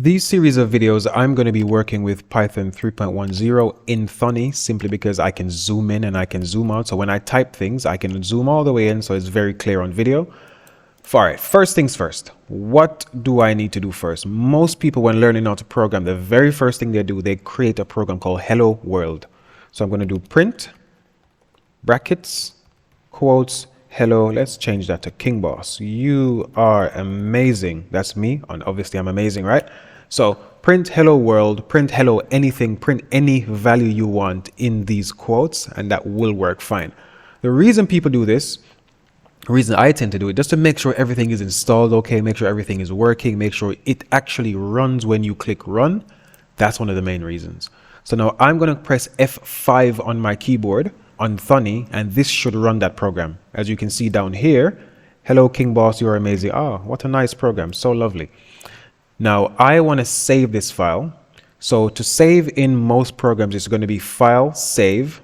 These series of videos, I'm going to be working with Python 3.10 in Thonny simply because I can zoom in and I can zoom out. So when I type things, I can zoom all the way in so it's very clear on video. All right, first things first. What do I need to do first? Most people, when learning how to program, the very first thing they do, they create a program called Hello World. So I'm going to do print, brackets, quotes, hello. Let's change that to KingBoss. You are amazing. That's me. And obviously I'm amazing, right? So print hello world, print hello anything, print any value you want in these quotes, and that will work fine. The reason people do this, the reason I tend to do it, just to make sure everything is installed okay, make sure everything is working, make sure it actually runs when you click run. That's one of the main reasons. So now I'm going to press F5 on my keyboard on Thonny, and this should run that program. As you can see down here, hello KingBoss, you're amazing. Ah, what a nice program, so lovely. Now I want to save this file. So to save in most programs, it's going to be file save.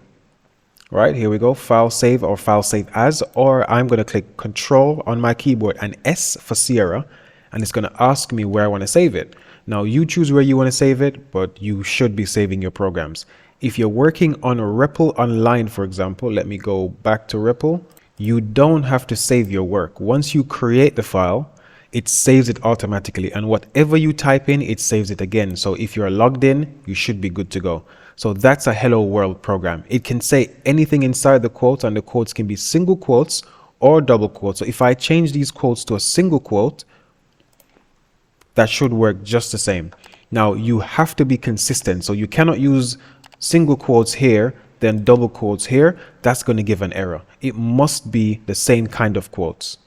Right, here we go, file save or file save as, or I'm going to click Control on my keyboard and S for Sierra, and it's going to ask me where I want to save it. Now you choose where you want to save it, but you should be saving your programs. If you're working on a REPL online, for example, let me go back to REPL. You don't have to save your work. Once you create the file, it saves it automatically, and whatever you type in, it saves it again. So if you're logged in, you should be good to go. So that's a hello world program. It can say anything inside the quotes, and the quotes can be single quotes or double quotes. So if I change these quotes to a single quote, that should work just the same. Now you have to be consistent. So you cannot use single quotes here, then double quotes here. That's going to give an error. It must be the same kind of quotes.